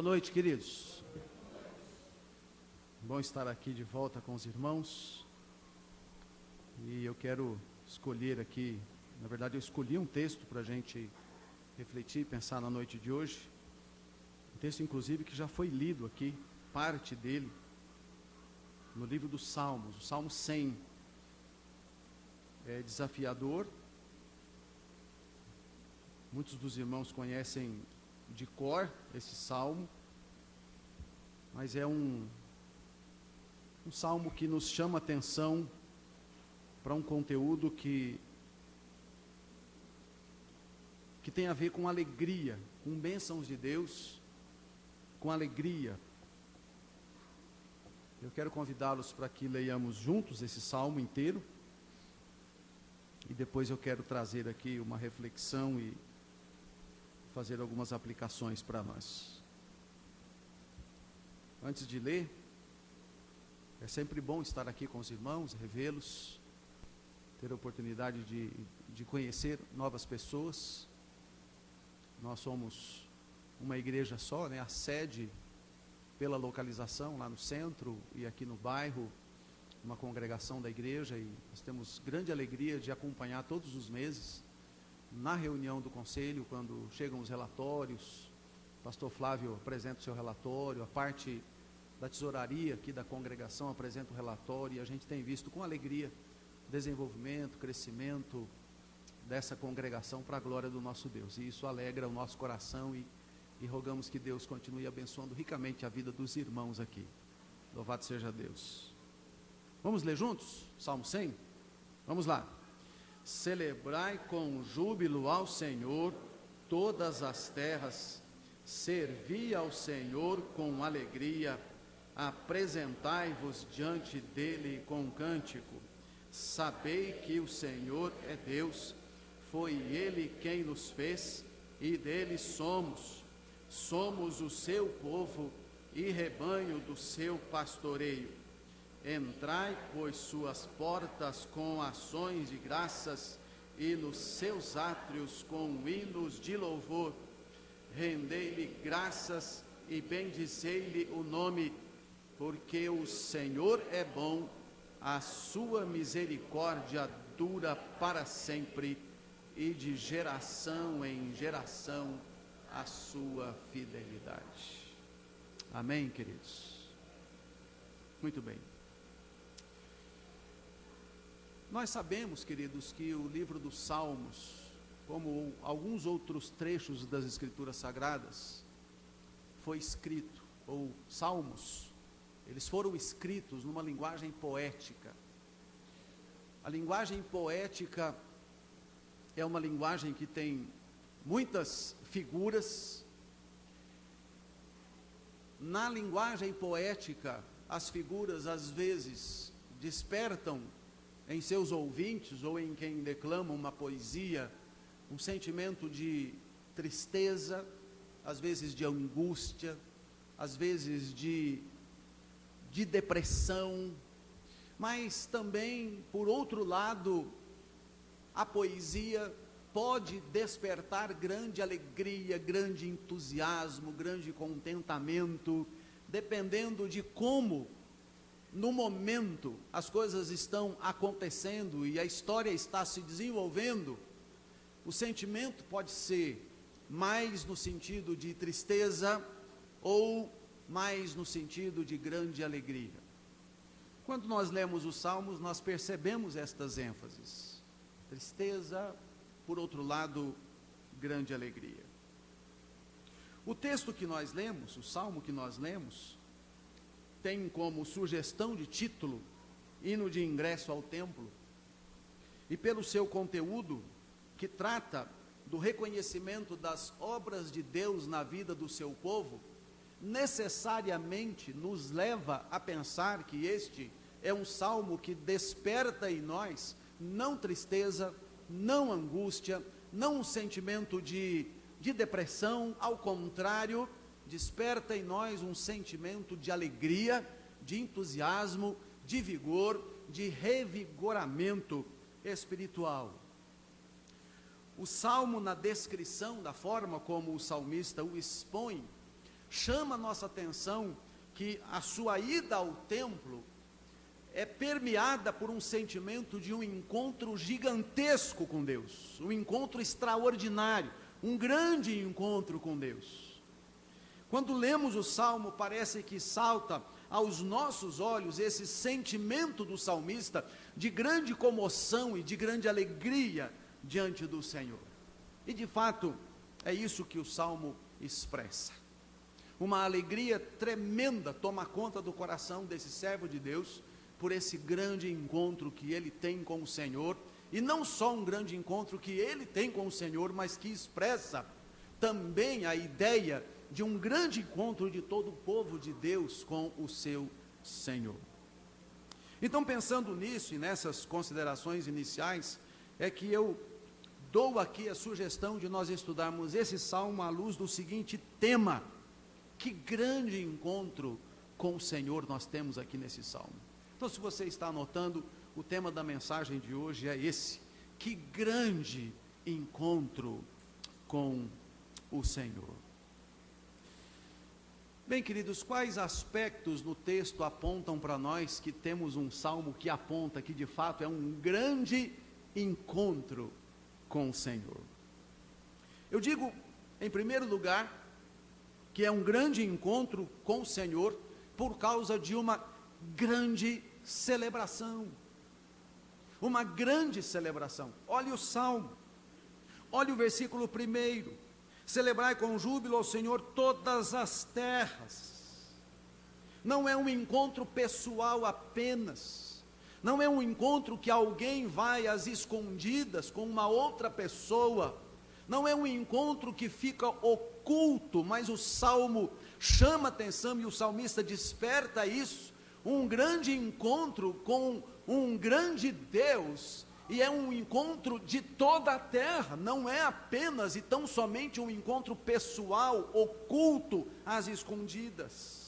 Boa noite, queridos. Bom estar aqui de volta com os irmãos. E eu quero escolher aqui, na verdade eu escolhi um texto para a gente refletir e pensar na noite de hoje. Um texto, inclusive, que já foi lido aqui, parte dele, no livro dos Salmos, o Salmo 100. É desafiador. Muitos dos irmãos conhecem de cor esse salmo, mas é um salmo que nos chama atenção para um conteúdo que tem a ver com alegria, com bênçãos de Deus, com alegria. Eu quero convidá-los para que leiamos juntos esse salmo inteiro, e depois eu quero trazer aqui uma reflexão e fazer algumas aplicações para nós. Antes de ler, é sempre bom estar aqui com os irmãos, revê-los, ter a oportunidade de conhecer novas pessoas. Nós somos uma igreja só, né? A sede, pela localização lá no centro e aqui no bairro, uma congregação da igreja, e nós temos grande alegria de acompanhar todos os meses na reunião do conselho, quando chegam os relatórios. O pastor Flávio apresenta o seu relatório, a parte da tesouraria aqui da congregação apresenta o relatório, e a gente tem visto com alegria o desenvolvimento, crescimento dessa congregação para a glória do nosso Deus, e isso alegra o nosso coração, e rogamos que Deus continue abençoando ricamente a vida dos irmãos aqui. Louvado seja Deus. Vamos ler juntos? Salmo 100? Vamos lá. Celebrai com júbilo ao Senhor todas as terras, servi ao Senhor com alegria, apresentai-vos diante dele com cântico. Sabei que o Senhor é Deus, foi ele quem nos fez e dele somos. Somos o seu povo e rebanho do seu pastoreio. Entrai, pois, suas portas com ações de graças e nos seus átrios com hinos de louvor. Rendei-lhe graças e bendizei-lhe o nome, porque o Senhor é bom, a sua misericórdia dura para sempre, e de geração em geração a sua fidelidade. Amém, queridos? Muito bem. Nós sabemos, queridos, que o livro dos Salmos, como alguns outros trechos das Escrituras Sagradas, foi escrito, ou salmos, eles foram escritos numa linguagem poética. A linguagem poética é uma linguagem que tem muitas figuras. Na linguagem poética, as figuras às vezes despertam em seus ouvintes, ou em quem declama uma poesia, um sentimento de tristeza, às vezes de angústia, às vezes de depressão, mas também, por outro lado, a poesia pode despertar grande alegria, grande entusiasmo, grande contentamento, dependendo de como, no momento, as coisas estão acontecendo e a história está se desenvolvendo. O sentimento pode ser mais no sentido de tristeza ou mais no sentido de grande alegria. Quando nós lemos os Salmos, nós percebemos estas ênfases. Tristeza, por outro lado, grande alegria. O texto que nós lemos, o Salmo que nós lemos, tem como sugestão de título hino de ingresso ao templo, e pelo seu conteúdo, que trata do reconhecimento das obras de Deus na vida do seu povo, necessariamente nos leva a pensar que este é um salmo que desperta em nós não tristeza, não angústia, não um sentimento de depressão, ao contrário, desperta em nós um sentimento de alegria, de entusiasmo, de vigor, de revigoramento espiritual. O salmo, na descrição da forma como o salmista o expõe, chama a nossa atenção que a sua ida ao templo é permeada por um sentimento de um encontro gigantesco com Deus, um encontro extraordinário, um grande encontro com Deus. Quando lemos o Salmo, parece que salta aos nossos olhos esse sentimento do salmista de grande comoção e de grande alegria diante do Senhor. E de fato, é isso que o Salmo expressa. Uma alegria tremenda toma conta do coração desse servo de Deus, por esse grande encontro que ele tem com o Senhor, e não só um grande encontro que ele tem com o Senhor, mas que expressa também a ideia de um grande encontro de todo o povo de Deus com o seu Senhor. Então, pensando nisso e nessas considerações iniciais, é que eu dou aqui a sugestão de nós estudarmos esse salmo à luz do seguinte tema: que grande encontro com o Senhor nós temos aqui nesse salmo. Então, se você está anotando, o tema da mensagem de hoje é esse: que grande encontro com o Senhor. Bem, queridos, quais aspectos no texto apontam para nós que temos um salmo que aponta que de fato é um grande encontro com o Senhor? Eu digo, em primeiro lugar, que é um grande encontro com o Senhor por causa de uma grande celebração. Uma grande celebração. Olhe o salmo, olhe o versículo 1: celebrai com júbilo ao Senhor todas as terras. Não é um encontro pessoal apenas, não é um encontro que alguém vai às escondidas com uma outra pessoa, não é um encontro que fica oculto, mas o salmo chama atenção e o salmista desperta isso, um grande encontro com um grande Deus, e é um encontro de toda a terra, não é apenas e tão somente um encontro pessoal, oculto, às escondidas.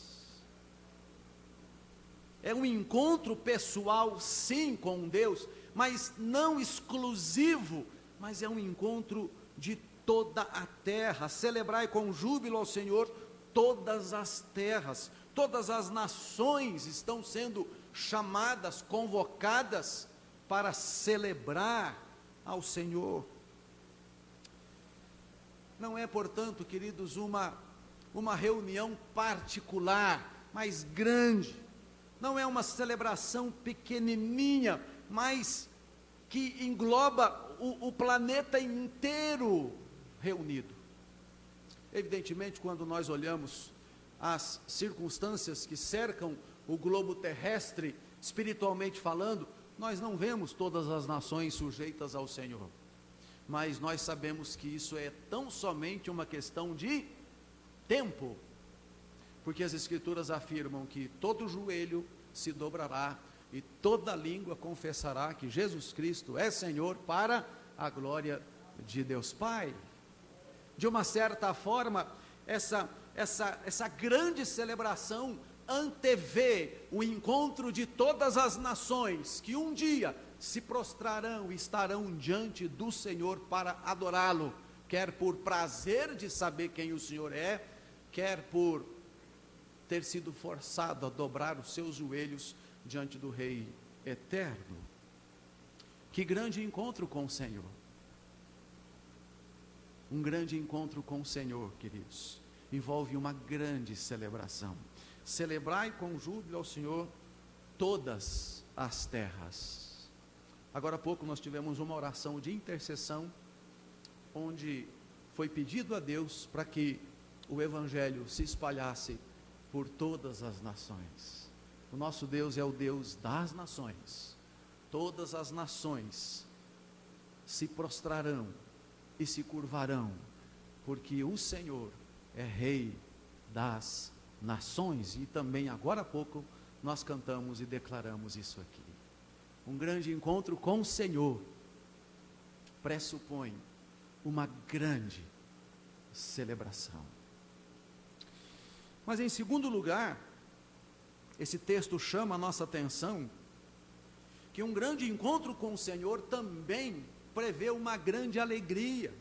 É um encontro pessoal, sim, com Deus, mas não exclusivo, mas é um encontro de toda a terra. Celebrai com júbilo ao Senhor todas as terras, todas as nações estão sendo chamadas, convocadas para celebrar ao Senhor. Não é, portanto, queridos, uma reunião particular, mas grande. Não é uma celebração pequenininha, mas que engloba o planeta inteiro reunido. Evidentemente, quando nós olhamos as circunstâncias que cercam o globo terrestre, espiritualmente falando, nós não vemos todas as nações sujeitas ao Senhor, mas nós sabemos que isso é tão somente uma questão de tempo, porque as Escrituras afirmam que todo joelho se dobrará e toda língua confessará que Jesus Cristo é Senhor, para a glória de Deus Pai. De uma certa forma, essa grande celebração antevê o encontro de todas as nações, que um dia se prostrarão e estarão diante do Senhor para adorá-lo, quer por prazer de saber quem o Senhor é, quer por ter sido forçado a dobrar os seus joelhos diante do Rei eterno. Que grande encontro com o Senhor! Um grande encontro com o Senhor, queridos, envolve uma grande celebração. Celebrai com júbilo ao Senhor todas as terras. Agora há pouco nós tivemos uma oração de intercessão, onde foi pedido a Deus para que o Evangelho se espalhasse por todas as nações. O nosso Deus é o Deus das nações. Todas as nações se prostrarão e se curvarão, porque o Senhor é Rei das nações. E também agora há pouco nós cantamos e declaramos isso aqui. Um grande encontro com o Senhor pressupõe uma grande celebração. Mas em segundo lugar, esse texto chama a nossa atenção que um grande encontro com o Senhor também prevê uma grande alegria.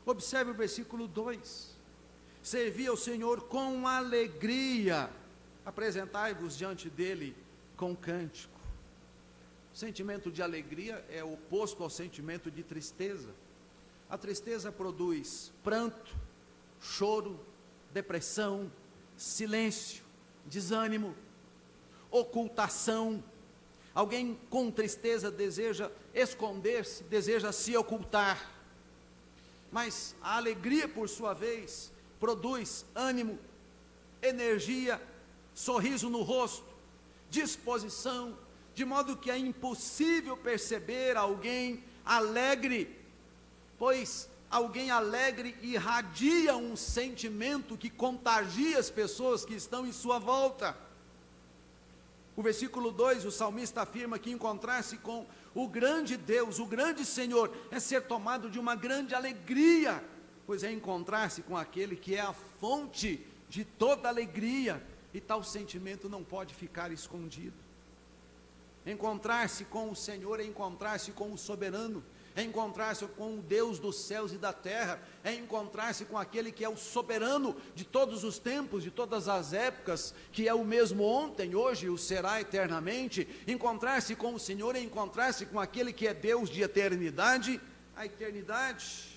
Observe o versículo 2: servi ao Senhor com alegria, apresentai-vos diante dele com cântico. O sentimento de alegria é oposto ao sentimento de tristeza. A tristeza produz pranto, choro, depressão, silêncio, desânimo, ocultação. Alguém com tristeza deseja esconder-se, deseja se ocultar. Mas a alegria, por sua vez, produz ânimo, energia, sorriso no rosto, disposição, de modo que é impossível perceber alguém alegre, pois alguém alegre irradia um sentimento que contagia as pessoas que estão em sua volta. O versículo 2, o salmista afirma que encontrar-se com o grande Deus, o grande Senhor, é ser tomado de uma grande alegria, pois é encontrar-se com aquele que é a fonte de toda alegria, e tal sentimento não pode ficar escondido. Encontrar-se com o Senhor é encontrar-se com o soberano, é encontrar-se com o Deus dos céus e da terra, é encontrar-se com aquele que é o soberano de todos os tempos, de todas as épocas, que é o mesmo ontem, hoje e o será eternamente. Encontrar-se com o Senhor é encontrar-se com aquele que é Deus de eternidade a eternidade.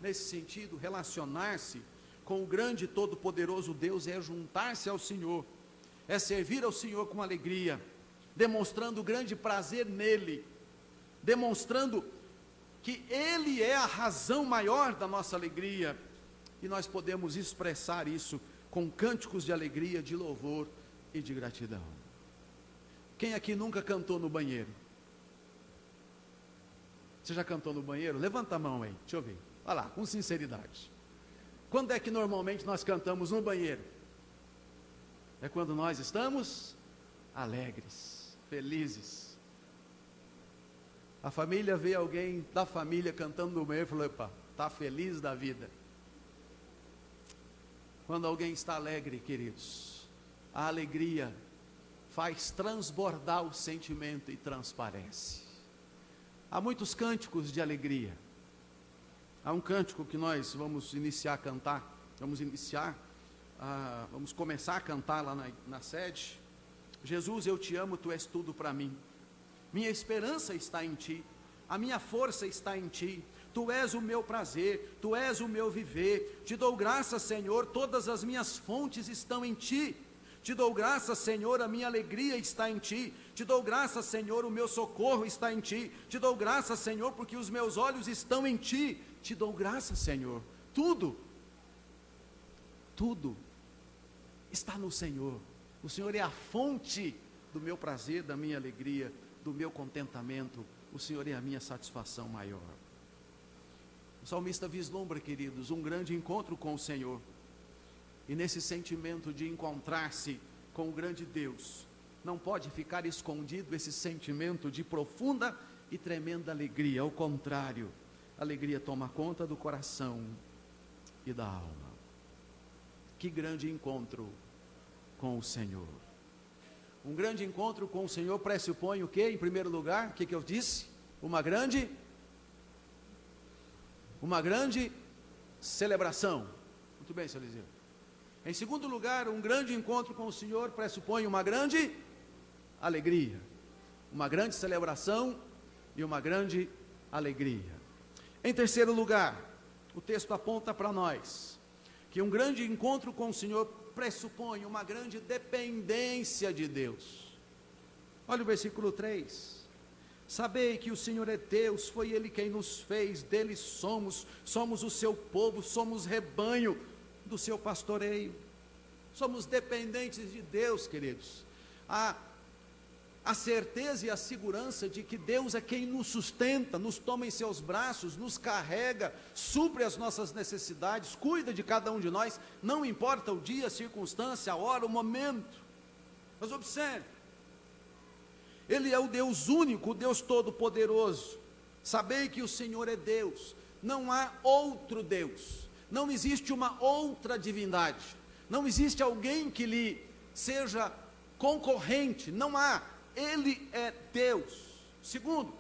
Nesse sentido, relacionar-se com o grande e todo-poderoso Deus é juntar-se ao Senhor, é servir ao Senhor com alegria, demonstrando grande prazer nele, demonstrando que Ele é a razão maior da nossa alegria, e nós podemos expressar isso com cânticos de alegria, de louvor e de gratidão. Quem aqui nunca cantou no banheiro? Você já cantou no banheiro? Levanta a mão aí, deixa eu ver, olha lá, com sinceridade. Quando é que normalmente nós cantamos no banheiro? É quando nós estamos alegres, felizes. A família vê alguém da família cantando no banheiro e fala: opa, está feliz da vida. Quando alguém está alegre, queridos, a alegria faz transbordar o sentimento e transparece. Há muitos cânticos de alegria. Há um cântico que nós vamos iniciar a cantar, vamos começar a cantar lá na sede. Jesus, eu te amo, tu és tudo para mim. Minha esperança está em ti, a minha força está em ti. Tu és o meu prazer, tu és o meu viver. Te dou graças, Senhor, todas as minhas fontes estão em ti. Te dou graças, Senhor, a minha alegria está em ti. Te dou graças, Senhor, o meu socorro está em ti. Te dou graças, Senhor, porque os meus olhos estão em ti. Te dou graças, Senhor. Tudo está no Senhor. O Senhor é a fonte do meu prazer, da minha alegria, do meu contentamento. O Senhor é a minha satisfação maior. O salmista vislumbra, queridos, um grande encontro com o Senhor. E nesse sentimento de encontrar-se com o grande Deus, não pode ficar escondido esse sentimento de profunda e tremenda alegria. Ao contrário, a alegria toma conta do coração e da alma. Que grande encontro com o Senhor. Um grande encontro com o Senhor pressupõe o quê? Em primeiro lugar, o que eu disse? Uma grande celebração. Muito bem, senhor Eliseu. Em segundo lugar, um grande encontro com o Senhor pressupõe uma grande alegria, uma grande celebração e uma grande alegria. Em terceiro lugar, o texto aponta para nós que um grande encontro com o Senhor pressupõe uma grande dependência de Deus. Olha o versículo 3. Sabei que o Senhor é Deus, foi Ele quem nos fez, dele somos o seu povo, somos rebanho do seu pastoreio. Somos dependentes de Deus, queridos. A certeza e a segurança de que Deus é quem nos sustenta, nos toma em seus braços, nos carrega, supre as nossas necessidades, cuida de cada um de nós, não importa o dia, a circunstância, a hora, o momento. Mas observe, Ele é o Deus único, o Deus todo-poderoso. Sabei que o Senhor é Deus, não há outro Deus, não existe uma outra divindade, não existe alguém que lhe seja concorrente, não há. Ele é Deus. Segundo,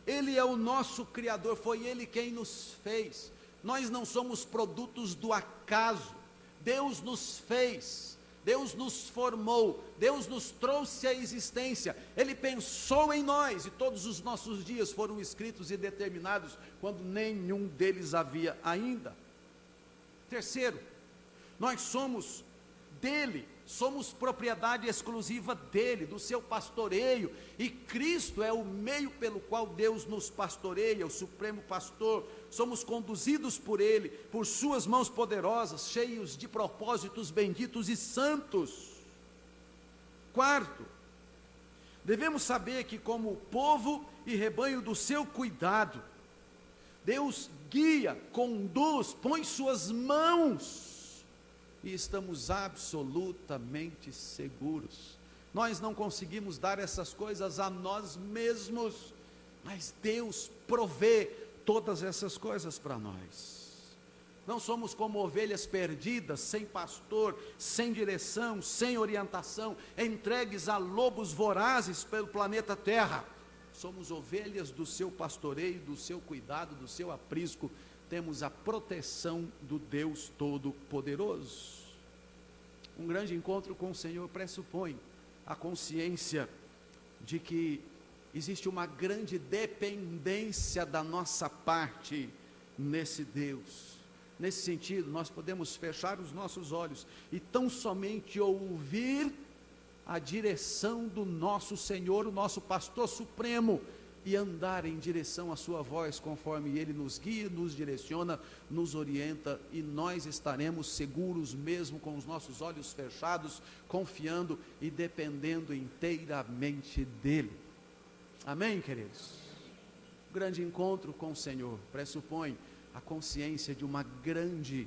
Ele é o nosso Criador, foi Ele quem nos fez. Nós não somos produtos do acaso. Deus nos fez, Deus nos formou, Deus nos trouxe à existência. Ele pensou em nós e todos os nossos dias foram escritos e determinados quando nenhum deles havia ainda. Terceiro, nós somos dele, somos propriedade exclusiva dele, do seu pastoreio, e Cristo é o meio pelo qual Deus nos pastoreia, o supremo pastor. Somos conduzidos por ele, por suas mãos poderosas, cheios de propósitos benditos e santos. Quarto, devemos saber que como povo e rebanho do seu cuidado, Deus guia, conduz, põe suas mãos, e estamos absolutamente seguros. Nós não conseguimos dar essas coisas a nós mesmos, mas Deus provê todas essas coisas para nós. Não somos como ovelhas perdidas, sem pastor, sem direção, sem orientação, entregues a lobos vorazes pelo planeta Terra. Somos ovelhas do seu pastoreio, do seu cuidado, do seu aprisco. Temos a proteção do Deus Todo-Poderoso. Um grande encontro com o Senhor pressupõe a consciência de que existe uma grande dependência da nossa parte nesse Deus. Nesse sentido, nós podemos fechar os nossos olhos e tão somente ouvir a direção do nosso Senhor, o nosso pastor supremo, e andar em direção à sua voz, conforme ele nos guia, nos direciona, nos orienta, e nós estaremos seguros mesmo com os nossos olhos fechados, confiando e dependendo inteiramente dele. Amém, queridos? O grande encontro com o Senhor pressupõe a consciência de uma grande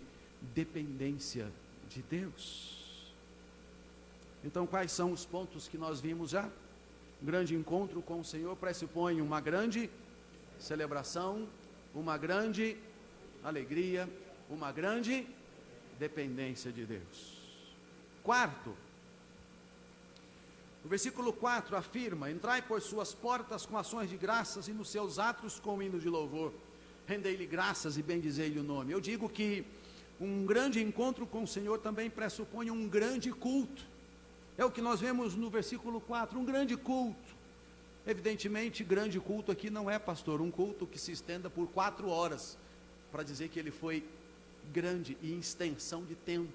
dependência de Deus. Então, quais são os pontos que nós vimos já? Um grande encontro com o Senhor pressupõe uma grande celebração, uma grande alegria, uma grande dependência de Deus. Quarto, o versículo 4 afirma: entrai por suas portas com ações de graças e nos seus atos com hinos de louvor. Rendei-lhe graças e bendizei-lhe o nome. Eu digo que um grande encontro com o Senhor também pressupõe um grande culto. É o que nós vemos no versículo 4, um grande culto. Evidentemente, grande culto aqui não é, pastor, um culto que se estenda por 4 horas, para dizer que ele foi grande e em extensão de tempo.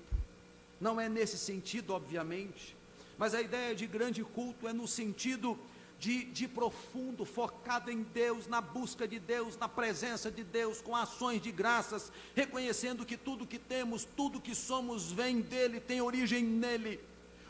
Não é nesse sentido, obviamente, mas a ideia de grande culto é no sentido de profundo, focado em Deus, na busca de Deus, na presença de Deus, com ações de graças, reconhecendo que tudo que temos, tudo que somos vem dele, tem origem nele.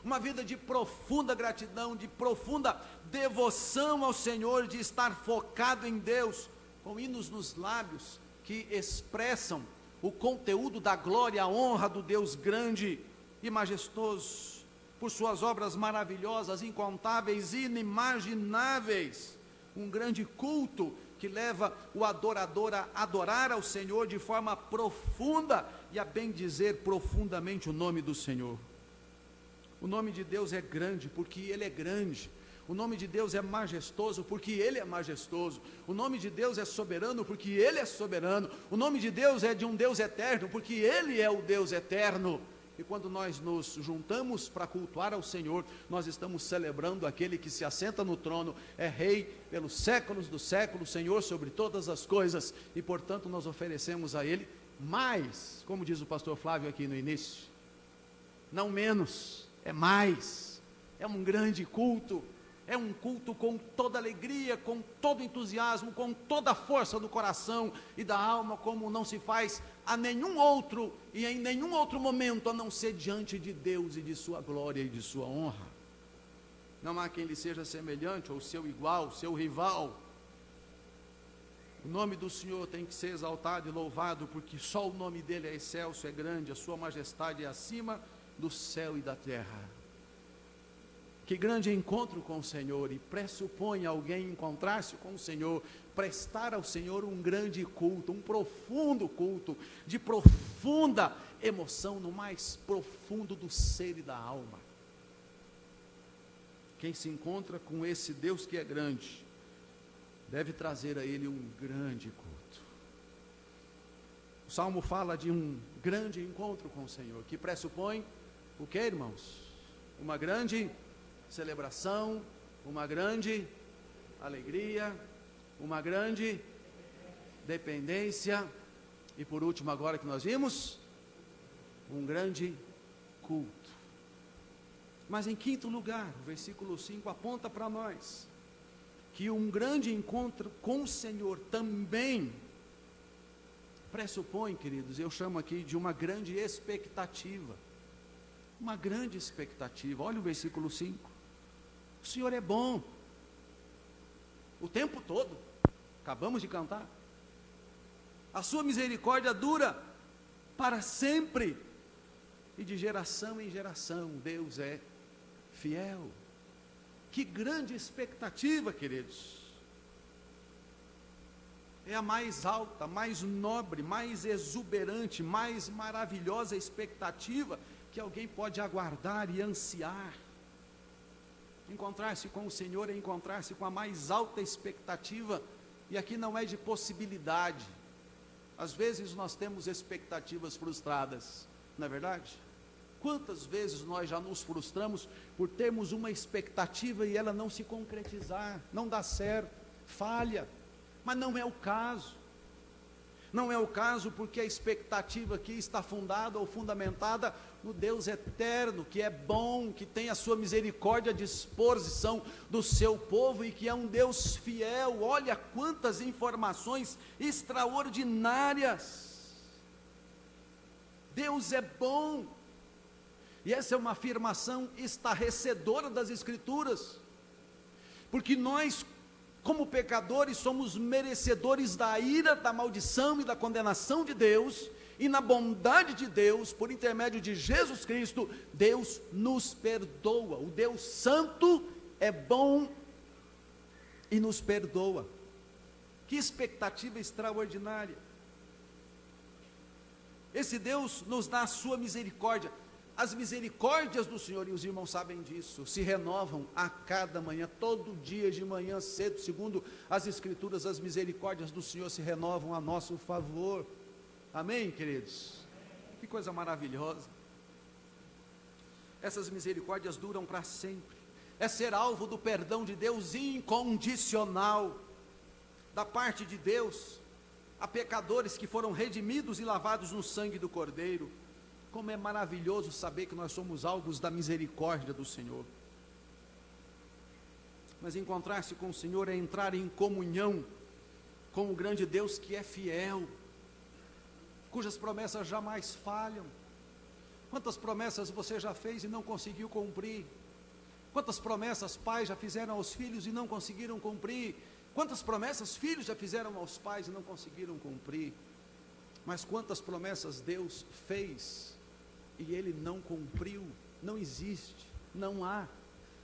Uma vida de profunda gratidão, de profunda devoção ao Senhor, de estar focado em Deus, com hinos nos lábios que expressam o conteúdo da glória, a honra do Deus grande e majestoso, por suas obras maravilhosas, incontáveis, inimagináveis. Um grande culto que leva o adorador a adorar ao Senhor de forma profunda e a bendizer profundamente o nome do Senhor. O nome de Deus é grande porque Ele é grande. O nome de Deus é majestoso porque Ele é majestoso. O nome de Deus é soberano porque Ele é soberano. O nome de Deus é de um Deus eterno porque Ele é o Deus eterno. E quando nós nos juntamos para cultuar ao Senhor, nós estamos celebrando aquele que se assenta no trono, é Rei pelos séculos dos séculos, Senhor sobre todas as coisas, e portanto nós oferecemos a Ele mais, como diz o pastor Flávio aqui no início, não menos. É mais, é um grande culto, é um culto com toda alegria, com todo entusiasmo, com toda a força do coração e da alma, como não se faz a nenhum outro e em nenhum outro momento, a não ser diante de Deus e de sua glória e de sua honra. Não há quem lhe seja semelhante, ou seu igual, seu rival. O nome do Senhor tem que ser exaltado e louvado, porque só o nome dele é excelso, é grande, a sua majestade é acima do céu e da terra. Que grande encontro com o Senhor, e pressupõe alguém encontrar-se com o Senhor, prestar ao Senhor um grande culto, um profundo culto, de profunda emoção, no mais profundo do ser e da alma. Quem se encontra com esse Deus que é grande, deve trazer a Ele um grande culto. O Salmo fala de um grande encontro com o Senhor, que pressupõe o que, irmãos? Uma grande celebração, uma grande alegria, uma grande dependência, e por último, agora que nós vimos, um grande culto. Mas em quinto lugar, o versículo 5 aponta para nós que um grande encontro com o Senhor também pressupõe, queridos, eu chamo aqui de uma grande expectativa. Uma grande expectativa. Olha o versículo 5. O Senhor é bom o tempo todo. Acabamos de cantar. A sua misericórdia dura para sempre, e de geração em geração Deus é fiel. Que grande expectativa, queridos. É a mais alta, mais nobre, mais exuberante, mais maravilhosa expectativa que alguém pode aguardar e ansiar. Encontrar-se com o Senhor é encontrar-se com a mais alta expectativa, e aqui não é de possibilidade. Às vezes nós temos expectativas frustradas, não é verdade? Quantas vezes nós já nos frustramos por termos uma expectativa e ela não se concretizar, não dá certo, falha, mas não é o caso. Não é o caso porque a expectativa aqui está fundada ou fundamentada no Deus eterno, que é bom, que tem a sua misericórdia à disposição do seu povo e que é um Deus fiel. Olha quantas informações extraordinárias. Deus é bom, e essa é uma afirmação estarrecedora das Escrituras, porque nós, como pecadores, somos merecedores da ira, da maldição e da condenação de Deus, e na bondade de Deus, por intermédio de Jesus Cristo, Deus nos perdoa. O Deus Santo é bom e nos perdoa. Que expectativa extraordinária! Esse Deus nos dá a sua misericórdia. As misericórdias do Senhor, e os irmãos sabem disso, se renovam a cada manhã, todo dia de manhã cedo, segundo as Escrituras, as misericórdias do Senhor se renovam a nosso favor. Amém, queridos? Que coisa maravilhosa. Essas misericórdias duram para sempre. É ser alvo do perdão de Deus incondicional, da parte de Deus, a pecadores que foram redimidos e lavados no sangue do Cordeiro. Como é maravilhoso saber que nós somos alvos da misericórdia do Senhor. Mas encontrar-se com o Senhor é entrar em comunhão com o grande Deus que é fiel, cujas promessas jamais falham. Quantas promessas você já fez e não conseguiu cumprir? Quantas promessas pais já fizeram aos filhos e não conseguiram cumprir? Quantas promessas filhos já fizeram aos pais e não conseguiram cumprir? Mas quantas promessas Deus fez e Ele não cumpriu? Não existe, não há.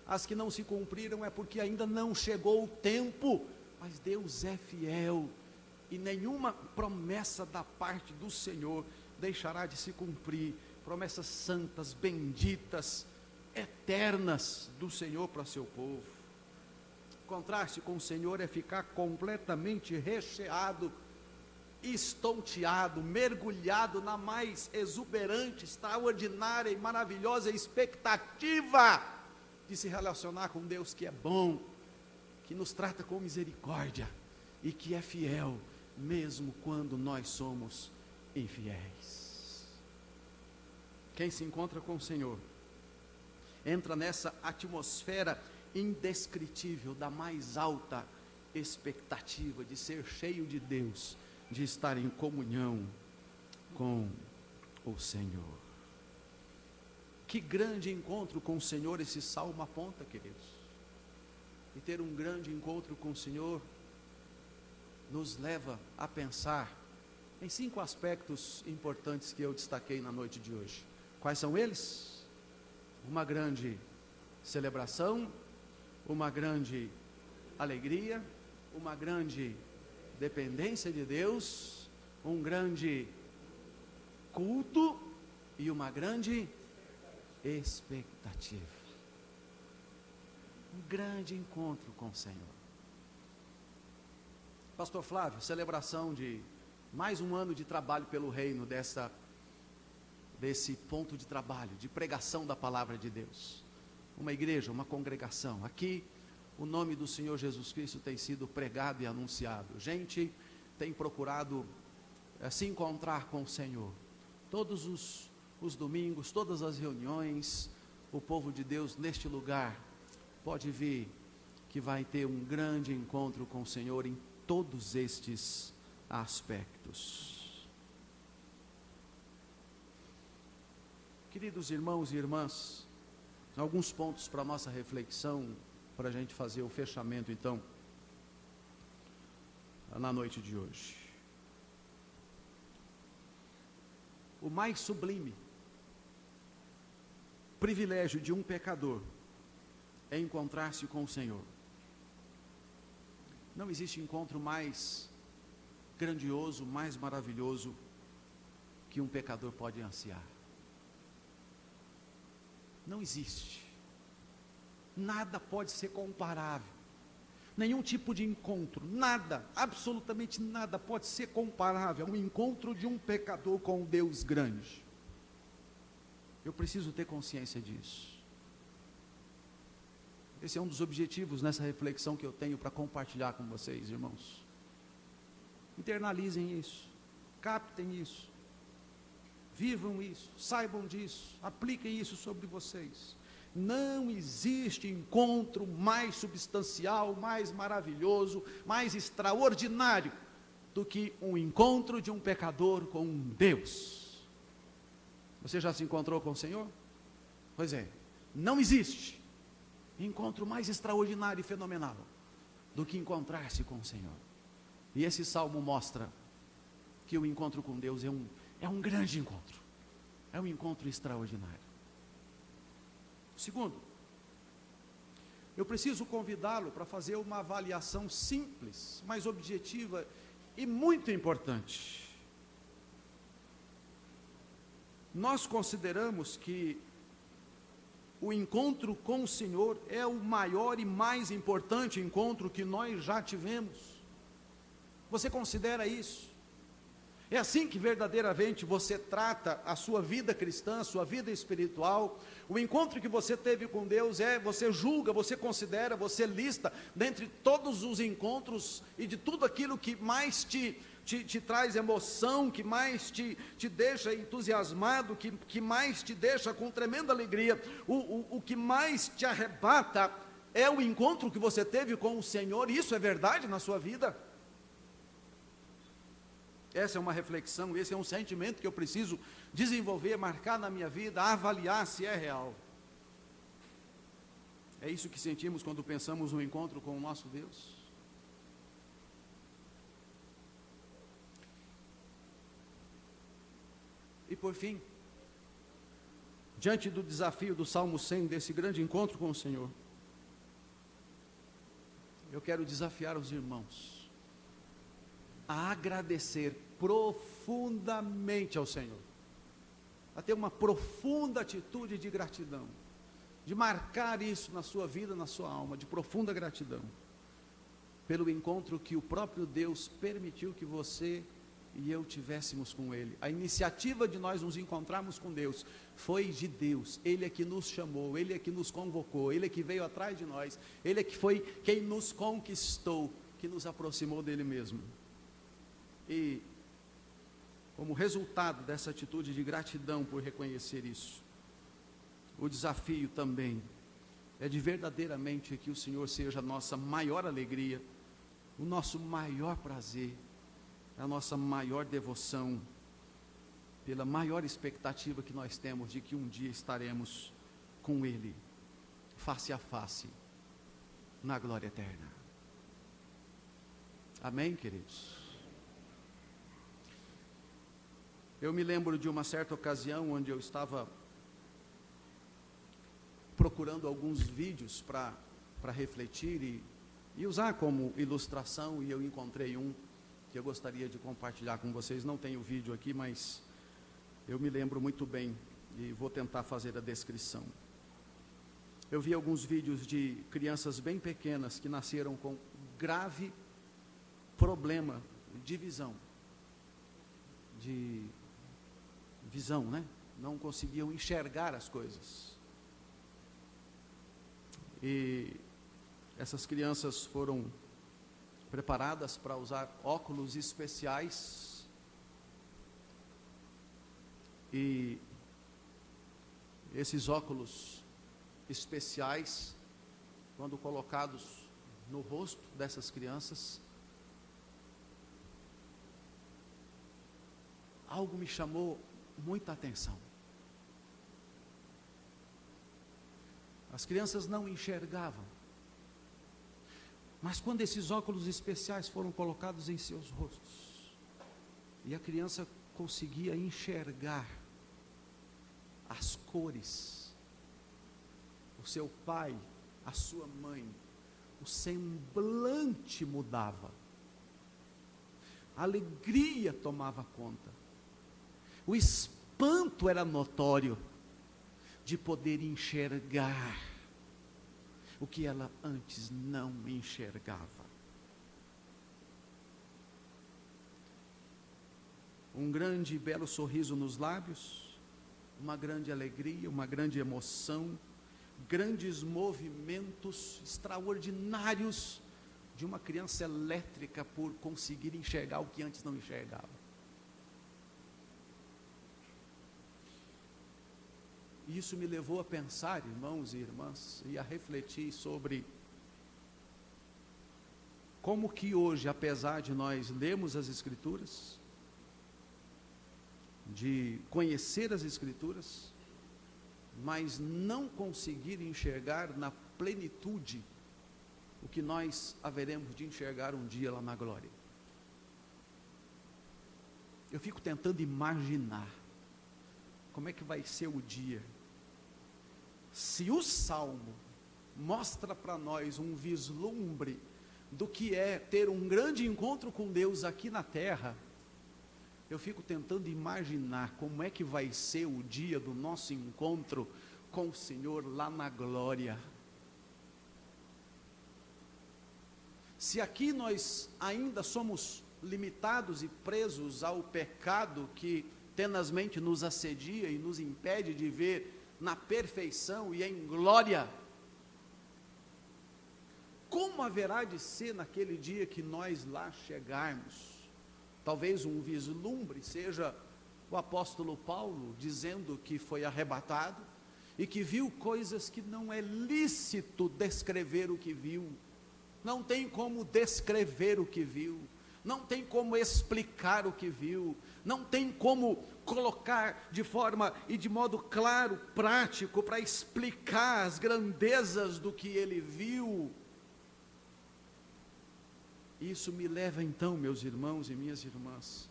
As que não se cumpriram é porque ainda não chegou o tempo, mas Deus é fiel, e nenhuma promessa da parte do Senhor deixará de se cumprir. Promessas santas, benditas, eternas do Senhor para seu povo. Encontrar-se com o Senhor é ficar completamente recheado, estonteado, mergulhado na mais exuberante, extraordinária e maravilhosa expectativa de se relacionar com Deus que é bom, que nos trata com misericórdia e que é fiel, mesmo quando nós somos infiéis. Quem se encontra com o Senhor entra nessa atmosfera indescritível da mais alta expectativa de ser cheio de Deus, de estar em comunhão com o Senhor. Que grande encontro com o Senhor esse salmo aponta, queridos. E ter um grande encontro com o Senhor nos leva a pensar em 5 aspectos importantes que eu destaquei na noite de hoje. Quais são eles? Uma grande celebração, uma grande alegria, uma grande dependência de Deus, um grande culto e uma grande expectativa. Um grande encontro com o Senhor. Pastor Flávio, celebração de Mais um ano de trabalho pelo reino, desse ponto de trabalho, de pregação da palavra de Deus. Uma igreja, uma congregação. Aqui, o nome do Senhor Jesus Cristo tem sido pregado e anunciado. Gente tem procurado se encontrar com o Senhor. Todos os domingos, todas as reuniões, o povo de Deus neste lugar pode vir que vai ter um grande encontro com o Senhor em todos estes aspectos. Queridos irmãos e irmãs, alguns pontos para a nossa reflexão, para a gente fazer o fechamento então, na noite de hoje. O mais sublime privilégio de um pecador é encontrar-se com o Senhor. Não existe encontro mais grandioso, mais maravilhoso que um pecador pode ansiar. Não existe. Nada pode ser comparável. Nenhum tipo de encontro, nada, absolutamente nada pode ser comparável ao encontro de um pecador com um Deus grande. Eu preciso ter consciência disso. Esse é um dos objetivos nessa reflexão que eu tenho para compartilhar com vocês, irmãos. Internalizem isso, captem isso, vivam isso, saibam disso, apliquem isso sobre vocês. Não existe encontro mais substancial, mais maravilhoso, mais extraordinário do que um encontro de um pecador com um Deus. Você já se encontrou com o Senhor? Pois é, não existe encontro mais extraordinário e fenomenal do que encontrar-se com o Senhor. E esse salmo mostra que o encontro com Deus é um grande encontro, é um encontro extraordinário. Segundo, eu preciso convidá-lo para fazer uma avaliação simples, mas objetiva e muito importante. Nós consideramos que o encontro com o Senhor é o maior e mais importante encontro que nós já tivemos. Você considera isso? É assim que verdadeiramente você trata a sua vida cristã, a sua vida espiritual. O encontro que você teve com Deus você julga, você considera, você lista, dentre todos os encontros e de tudo aquilo que mais te traz emoção, que mais te deixa entusiasmado, que mais te deixa com tremenda alegria, o que mais te arrebata é o encontro que você teve com o Senhor. Isso é verdade na sua vida? Essa é uma reflexão, esse é um sentimento que eu preciso desenvolver, marcar na minha vida, avaliar se é real. É isso que sentimos quando pensamos no encontro com o nosso Deus? E por fim, diante do desafio do Salmo 100, desse grande encontro com o Senhor, eu quero desafiar os irmãos a agradecer profundamente ao Senhor, a ter uma profunda atitude de gratidão, de marcar isso na sua vida, na sua alma, de profunda gratidão, pelo encontro que o próprio Deus permitiu que você e eu tivéssemos com Ele. A iniciativa de nós nos encontrarmos com Deus foi de Deus. Ele é que nos chamou, Ele é que nos convocou, Ele é que veio atrás de nós, Ele é que foi quem nos conquistou, que nos aproximou dEle mesmo. E como resultado dessa atitude de gratidão por reconhecer isso, o desafio também é de verdadeiramente que o Senhor seja a nossa maior alegria, o nosso maior prazer, a nossa maior devoção, pela maior expectativa que nós temos de que um dia estaremos com Ele, face a face, na glória eterna. Amém, queridos? Eu me lembro de uma certa ocasião onde eu estava procurando alguns vídeos para refletir e usar como ilustração, e eu encontrei um que eu gostaria de compartilhar com vocês. Não tenho vídeo aqui, mas eu me lembro muito bem e vou tentar fazer a descrição. Eu vi alguns vídeos de crianças bem pequenas que nasceram com grave problema de visão. de visão, né? Não conseguiam enxergar as coisas. E essas crianças foram preparadas para usar óculos especiais. E esses óculos especiais, quando colocados no rosto dessas crianças, algo me chamou muita atenção. As crianças não enxergavam, mas quando esses óculos especiais foram colocados em seus rostos, e a criança conseguia enxergar as cores, o seu pai, a sua mãe, o semblante mudava, a alegria tomava conta, o espanto era notório de poder enxergar o que ela antes não enxergava. Um grande e belo sorriso nos lábios, uma grande alegria, uma grande emoção, grandes movimentos extraordinários de uma criança elétrica por conseguir enxergar o que antes não enxergava. Isso me levou a pensar, irmãos e irmãs, e a refletir sobre como que hoje, apesar de nós lermos as Escrituras, de conhecer as Escrituras, mas não conseguir enxergar na plenitude o que nós haveremos de enxergar um dia lá na glória. Eu fico tentando imaginar como é que vai ser o dia, se o Salmo mostra para nós um vislumbre do que é ter um grande encontro com Deus aqui na terra. Eu fico tentando imaginar como é que vai ser o dia do nosso encontro com o Senhor lá na glória. Se aqui nós ainda somos limitados e presos ao pecado que tenazmente nos assedia e nos impede de ver na perfeição e em glória, como haverá de ser naquele dia que nós lá chegarmos? Talvez um vislumbre seja o apóstolo Paulo dizendo que foi arrebatado e que viu coisas que não é lícito descrever o que viu. Não tem como descrever o que viu, não tem como explicar o que viu, não tem como colocar de forma e de modo claro, prático, para explicar as grandezas do que ele viu. Isso me leva então, meus irmãos e minhas irmãs,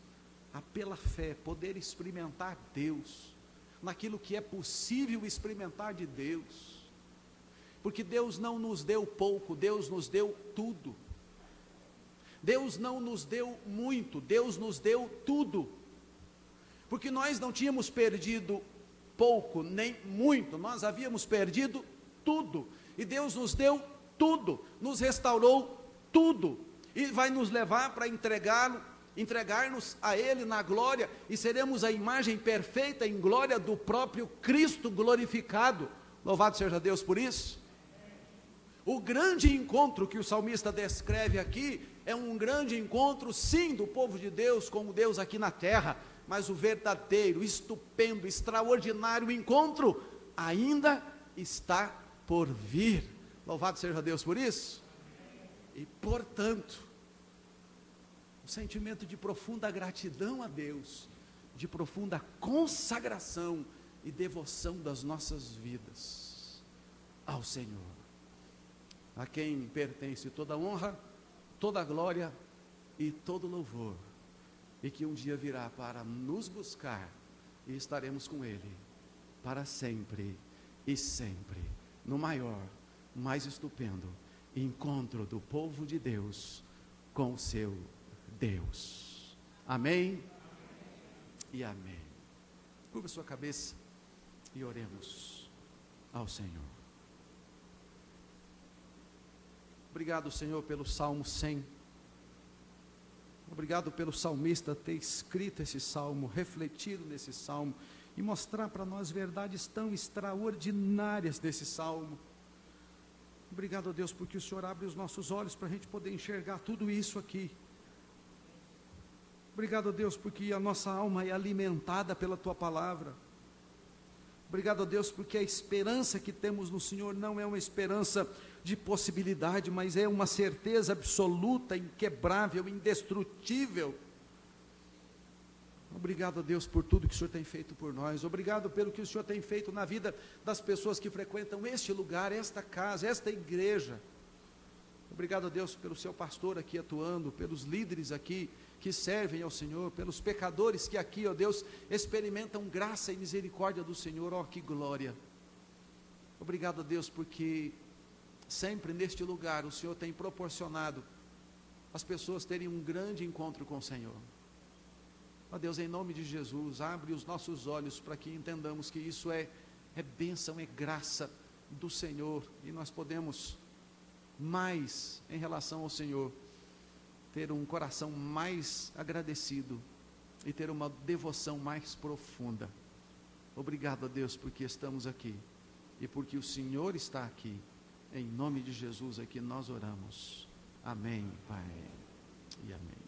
a pela fé poder experimentar Deus, naquilo que é possível experimentar de Deus, porque Deus não nos deu pouco, Deus nos deu tudo. Deus não nos deu muito, Deus nos deu tudo, porque nós não tínhamos perdido pouco nem muito, nós havíamos perdido tudo, e Deus nos deu tudo, nos restaurou tudo, e vai nos levar para entregar-nos a Ele na glória, e seremos a imagem perfeita em glória do próprio Cristo glorificado. Louvado seja Deus por isso. O grande encontro que o salmista descreve aqui é um grande encontro, sim, do povo de Deus com Deus aqui na terra, mas o verdadeiro, estupendo, extraordinário encontro ainda está por vir. Louvado seja Deus por isso. E portanto, um sentimento de profunda gratidão a Deus, de profunda consagração e devoção das nossas vidas ao Senhor, a quem pertence toda a honra, toda a glória e todo louvor, e que um dia virá para nos buscar, e estaremos com Ele para sempre e sempre, no maior, mais estupendo encontro do povo de Deus com o seu Deus. Amém? E amém. Curva sua cabeça e oremos ao Senhor. Obrigado, Senhor, pelo Salmo 100. Obrigado pelo salmista ter escrito esse salmo, refletido nesse salmo e mostrar para nós verdades tão extraordinárias desse salmo. Obrigado a Deus porque o Senhor abre os nossos olhos para a gente poder enxergar tudo isso aqui. Obrigado a Deus porque a nossa alma é alimentada pela Tua palavra. Obrigado a Deus porque a esperança que temos no Senhor não é uma esperança de possibilidade, mas é uma certeza absoluta, inquebrável, indestrutível. Obrigado a Deus por tudo que o Senhor tem feito por nós. Obrigado pelo que o Senhor tem feito na vida das pessoas que frequentam este lugar, esta casa, esta igreja. Obrigado a Deus pelo seu pastor aqui atuando, pelos líderes aqui que servem ao Senhor, pelos pecadores que aqui, ó Deus, experimentam graça e misericórdia do Senhor. Ó, que glória! Obrigado a Deus porque sempre neste lugar o Senhor tem proporcionado as pessoas terem um grande encontro com o Senhor. Ó Deus, em nome de Jesus, abre os nossos olhos para que entendamos que isso é bênção, é graça do Senhor, e nós podemos mais, em relação ao Senhor, ter um coração mais agradecido e ter uma devoção mais profunda. Obrigado a Deus porque estamos aqui e porque o Senhor está aqui. Em nome de Jesus é que nós oramos. Amém, Pai, e amém.